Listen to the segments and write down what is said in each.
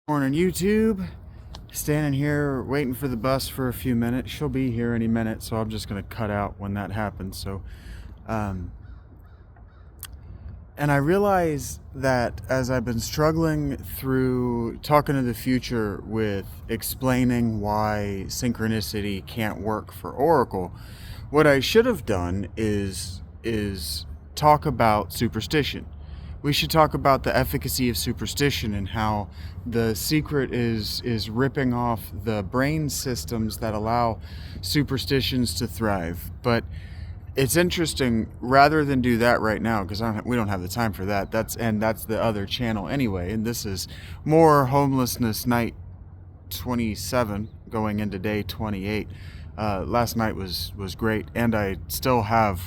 Morning, YouTube. Standing here waiting for the bus for a few minutes. She'll be here any minute, so I'm just gonna cut out when that happens. Um, and I realize that as I've been struggling through talking to the future with explaining why synchronicity can't work for Oracle, what I should have done is talk about superstition. We should talk about the efficacy of superstition and how the secret is ripping off the brain systems that allow superstitions to thrive. But it's interesting, rather than do that right now, because we don't have the time for that. That's the other channel anyway. And this is more Homelessness Night 27 going into day 28. Last night was great, and I still have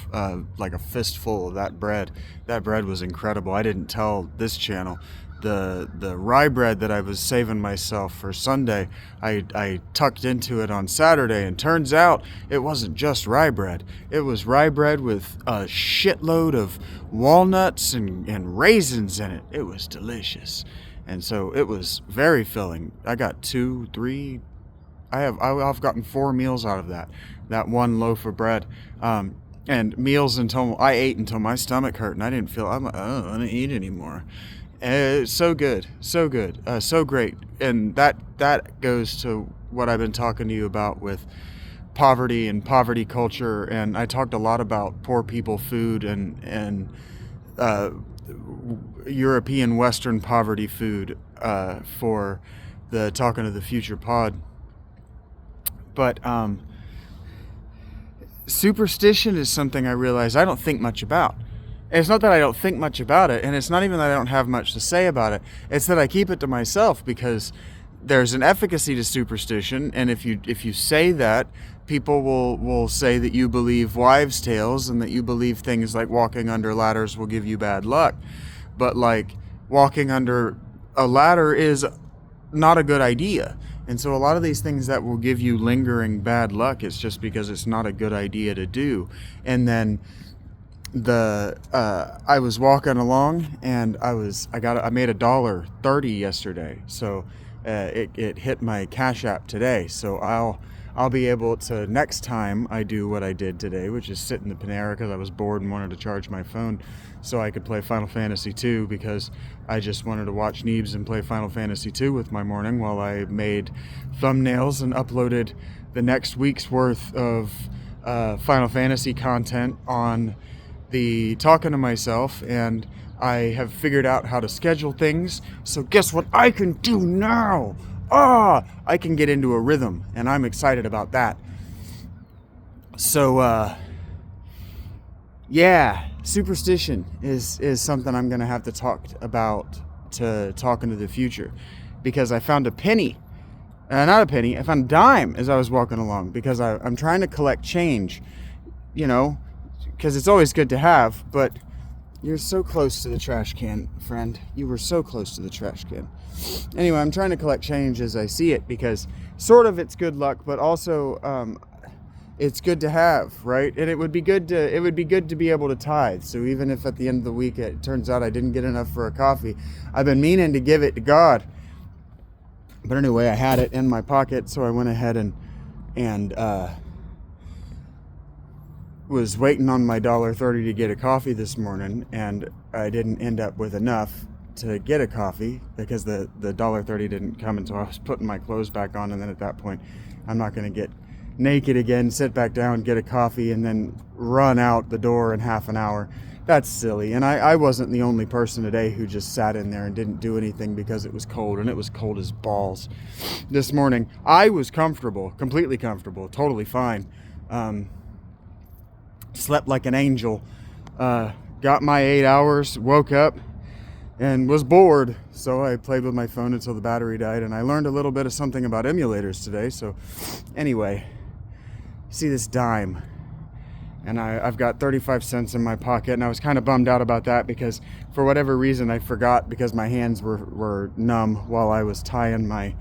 like a fistful of that bread. That bread was incredible. I didn't tell this channel the rye bread that I was saving myself for Sunday. I tucked into it on Saturday, and turns out it wasn't just rye bread. It was rye bread with a shitload of walnuts and raisins in it. It was delicious, and so it was very filling. I got 2, 3. I've gotten 4 meals out of that one loaf of bread, and meals until I ate until my stomach hurt, and I didn't feel I'm like, oh, I don't eat anymore. It's so good, so great, and that goes to what I've been talking to you about with poverty and poverty culture, and I talked a lot about poor people food and European Western poverty food for the Talking to the Future pod. But superstition is something I realize I don't think much about. And it's not that I don't think much about it, and it's not even that I don't have much to say about it. It's that I keep it to myself because there's an efficacy to superstition, and if you say that, people will say that you believe wives' tales and that you believe things like walking under ladders will give you bad luck. But like walking under a ladder is not a good idea. And so a lot of these things that will give you lingering bad luck, it's just because it's not a good idea to do. And then I was walking along, and I made $1.30 yesterday. So it hit my Cash App today. So I'll be able to, next time I do what I did today, which is sit in the Panera because I was bored and wanted to charge my phone so I could play Final Fantasy II, because I just wanted to watch Neebs and play Final Fantasy II with my morning while I made thumbnails and uploaded the next week's worth of Final Fantasy content on the Talking to Myself, and I have figured out how to schedule things. So guess what I can do now? I can get into a rhythm, and I'm excited about that. So, yeah, superstition is something I'm going to have to talk about to Talking to the Future, because I found a penny. Not a penny, I found a dime as I was walking along, because I'm trying to collect change, because it's always good to have, but you're so close to the trash can, friend. You were so close to the trash can. Anyway, I'm trying to collect change as I see it, because sort of it's good luck, but also it's good to have, right? And it would be good to be able to tithe. So even if at the end of the week it turns out I didn't get enough for a coffee, I've been meaning to give it to God. But anyway, I had it in my pocket, so I went ahead and was waiting on my $1.30 to get a coffee this morning, and I didn't end up with enough to get a coffee because the $1.30 didn't come until I was putting my clothes back on, and then at that point I'm not going to get naked again, sit back down, get a coffee, and then run out the door in half an hour. That's silly. And I wasn't the only person today who just sat in there and didn't do anything because it was cold, and it was cold as balls. This morning I was comfortable, completely comfortable, totally fine. Slept like an angel, got my 8 hours, woke up, and was bored, so I played with my phone until the battery died, and I learned a little bit of something about emulators today. So anyway, see this dime, and I've got 35 cents in my pocket, and I was kind of bummed out about that because for whatever reason I forgot, because my hands were numb while I was tying my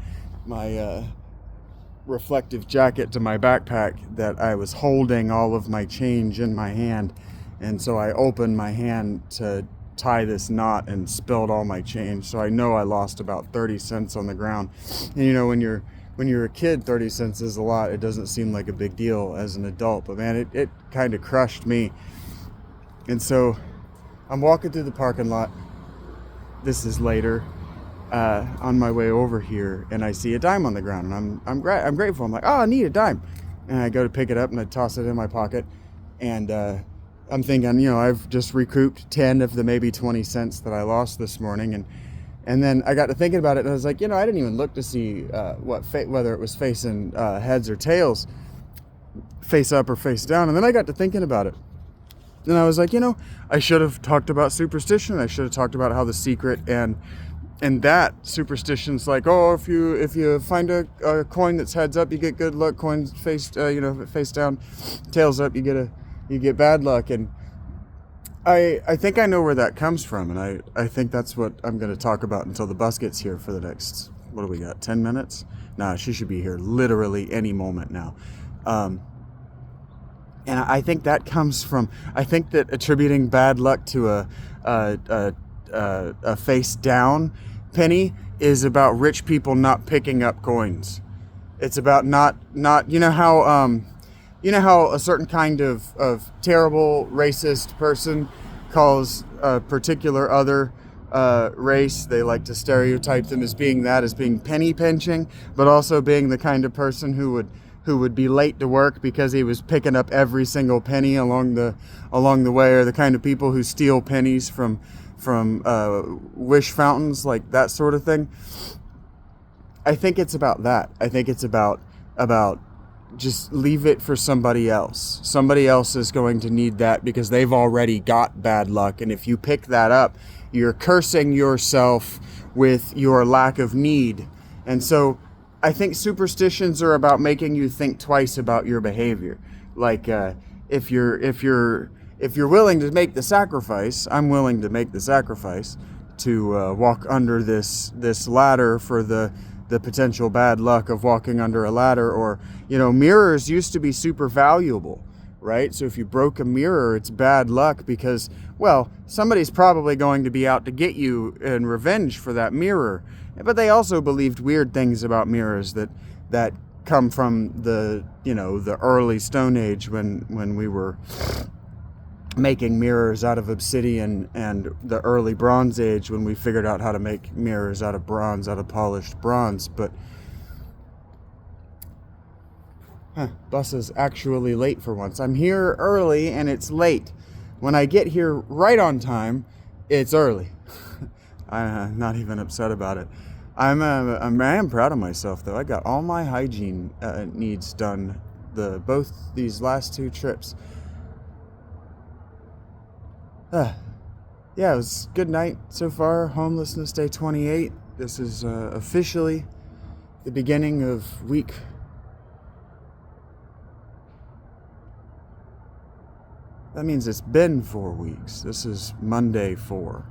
reflective jacket to my backpack, that I was holding all of my change in my hand. And so I opened my hand to tie this knot and spilled all my change. So I know I lost about 30 cents on the ground. And you know, when you're a kid, 30 cents is a lot. It doesn't seem like a big deal as an adult, but man, it kind of crushed me. And so I'm walking through the parking lot. This is later, on my way over here, and I see a dime on the ground, and I'm grateful. I'm like, oh, I need a dime, and I go to pick it up and I toss it in my pocket, and I'm thinking, you know, I've just recouped 10 of the maybe 20 cents that I lost this morning, and then I got to thinking about it, and I was like, you know, I didn't even look to see whether it was facing heads or tails, face up or face down, and then I got to thinking about it. And I was like, you know, I should have talked about superstition. I should have talked about how the secret and that superstition's like, oh, if you find a coin that's heads up, you get good luck. Coins face face down, tails up, you get bad luck. And I think I know where that comes from, and I think that's what I'm going to talk about until the bus gets here for the next, what do we got, 10 minutes? Nah, she should be here literally any moment now. And I think that comes from, I think that attributing bad luck to a face down penny is about rich people not picking up coins. It's about not you know how a certain kind of terrible racist person calls a particular other race, they like to stereotype them as being penny pinching, but also being the kind of person who would be late to work because he was picking up every single penny along the way, or the kind of people who steal pennies from wish fountains, like that sort of thing. I think it's about that. I think it's about just leave it for somebody else. Somebody else is going to need that because they've already got bad luck, and if you pick that up, you're cursing yourself with your lack of need. And so I think superstitions are about making you think twice about your behavior. Like if you're willing to make the sacrifice, I'm willing to make the sacrifice to walk under this ladder for the potential bad luck of walking under a ladder. Or, you know, mirrors used to be super valuable, right? So if you broke a mirror, it's bad luck because, well, somebody's probably going to be out to get you in revenge for that mirror. But they also believed weird things about mirrors that come from the early Stone Age when we were making mirrors out of obsidian, and the early Bronze Age when we figured out how to make mirrors out of bronze, out of polished bronze. But bus is actually late for once. I'm here early and it's late. When I get here right on time, it's early. I'm not even upset about it. I am proud of myself though. I got all my hygiene needs done both these last two trips. Yeah, it was a good night so far. Homelessness Day 28. This is officially the beginning of week. That means it's been 4 weeks. This is Monday 4,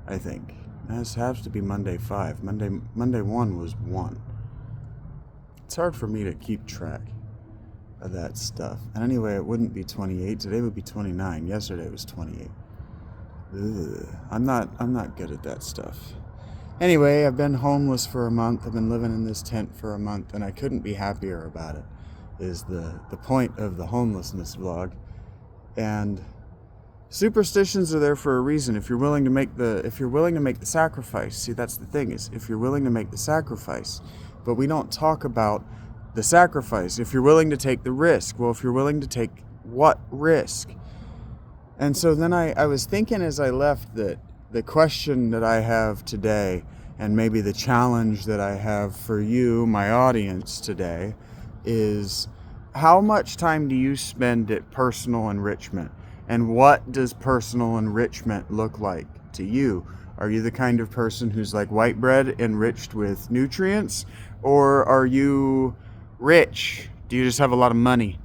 I think. This has to be Monday 5. Monday 1 was 1. It's hard for me to keep track of that stuff. And anyway, it wouldn't be 28. Today would be 29. Yesterday was 28. Ugh. I'm not good at that stuff. Anyway, I've been homeless for a month. I've been living in this tent for a month, and I couldn't be happier about it. Is the point of the homelessness vlog. And superstitions are there for a reason. If you're willing to make the sacrifice, see, that's the thing, is if you're willing to make the sacrifice, but we don't talk about the sacrifice. If you're willing to take the risk, well, if you're willing to take what risk? And so then I was thinking as I left that the question that I have today, and maybe the challenge that I have for you, my audience today, is how much time do you spend at personal enrichment? And what does personal enrichment look like to you? Are you the kind of person who's like white bread enriched with nutrients? Or are you rich? Do you just have a lot of money?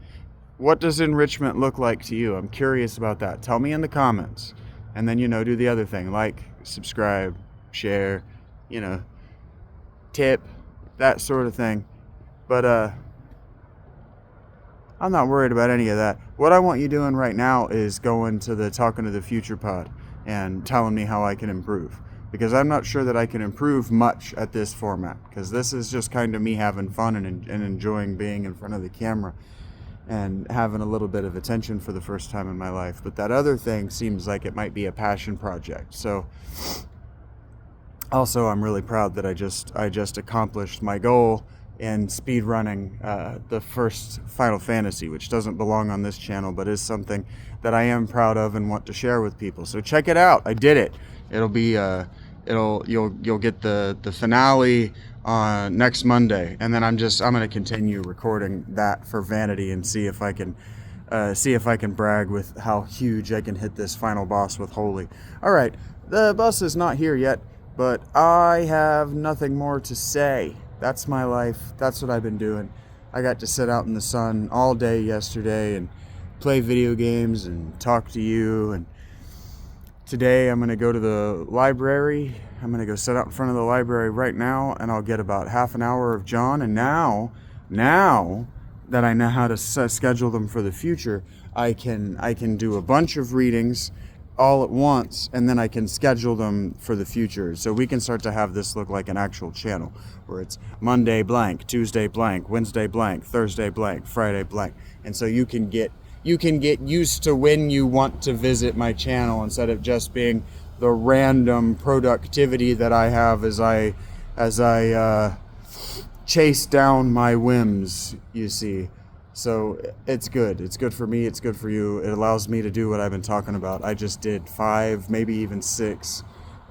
What does enrichment look like to you? I'm curious about that. Tell me in the comments. And then, do the other thing. Like, subscribe, share, tip, that sort of thing. But I'm not worried about any of that. What I want you doing right now is going to the Talking to the Future pod. and telling me how I can improve. Because I'm not sure that I can improve much at this format, because this is just kind of me having fun and enjoying being in front of the camera and having a little bit of attention for the first time in my life. But that other thing seems like it might be a passion project. So also, I'm really proud that I just accomplished my goal in speed running the first Final Fantasy, which doesn't belong on this channel, but is something that I am proud of and want to share with people. So check it out. I did it. It'll be you'll get the finale next Monday, and then I'm going to continue recording that for vanity and see if I can brag with how huge I can hit this final boss with Holy. All right, the bus is not here yet, but I have nothing more to say. That's my life. That's what I've been doing. I got to sit out in the sun all day yesterday and play video games and talk to you. And today I'm going to go to the library. I'm going to go sit out in front of the library right now, and I'll get about half an hour of John. And now that I know how to schedule them for the future, I can do a bunch of readings all at once, and then I can schedule them for the future. So we can start to have this look like an actual channel where it's Monday blank, Tuesday blank, Wednesday blank, Thursday blank, Friday blank. And so you can get used to when you want to visit my channel, instead of just being the random productivity that I have as I chase down my whims, you see. So it's good. It's good for me. It's good for you. It allows me to do what I've been talking about. I just did 5, maybe even 6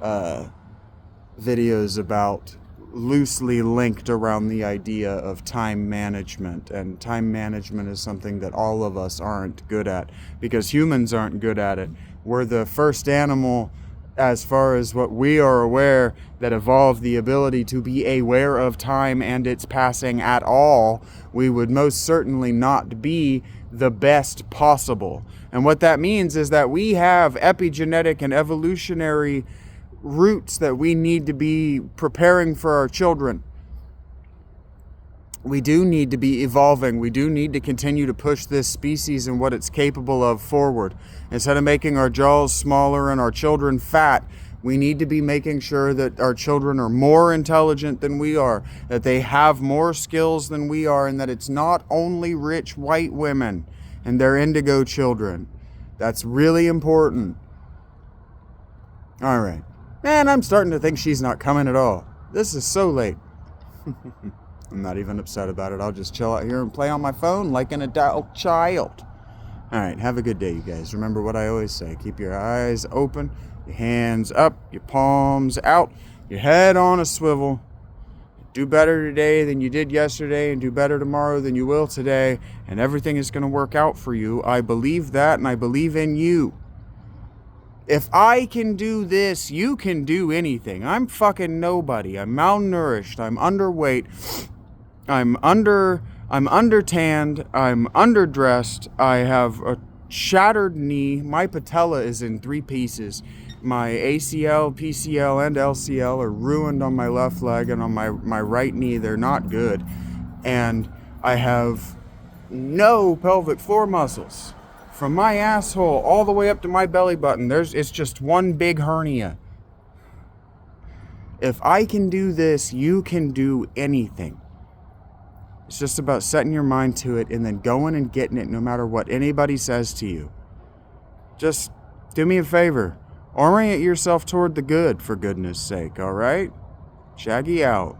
videos about loosely linked around the idea of time management. And time management is something that all of us aren't good at, because humans aren't good at it. We're the first animal, as far as what we are aware, that evolved the ability to be aware of time and its passing at all. We would most certainly not be the best possible. And what that means is that we have epigenetic and evolutionary roots that we need to be preparing for our children. We do need to be evolving. We do need to continue to push this species and what it's capable of forward. Instead of making our jaws smaller and our children fat, we need to be making sure that our children are more intelligent than we are, that they have more skills than we are, and that it's not only rich white women and their indigo children. That's really important. All right. Man, I'm starting to think she's not coming at all. This is so late. I'm not even upset about it. I'll just chill out here and play on my phone like an adult child. All right, have a good day, you guys. Remember what I always say. Keep your eyes open, your hands up, your palms out, your head on a swivel. Do better today than you did yesterday, and do better tomorrow than you will today, and everything is going to work out for you. I believe that, and I believe in you. If I can do this, you can do anything. I'm fucking nobody. I'm malnourished. I'm underweight. I'm undertanned. I'm underdressed. I have a shattered knee. My patella is in 3 pieces. My ACL, PCL, and LCL are ruined on my left leg, and on my right knee, they're not good. And I have no pelvic floor muscles. From my asshole all the way up to my belly button, it's just one big hernia. If I can do this, you can do anything. It's just about setting your mind to it and then going and getting it no matter what anybody says to you. Just do me a favor. Orient yourself toward the good, for goodness sake, all right? Shaggy out.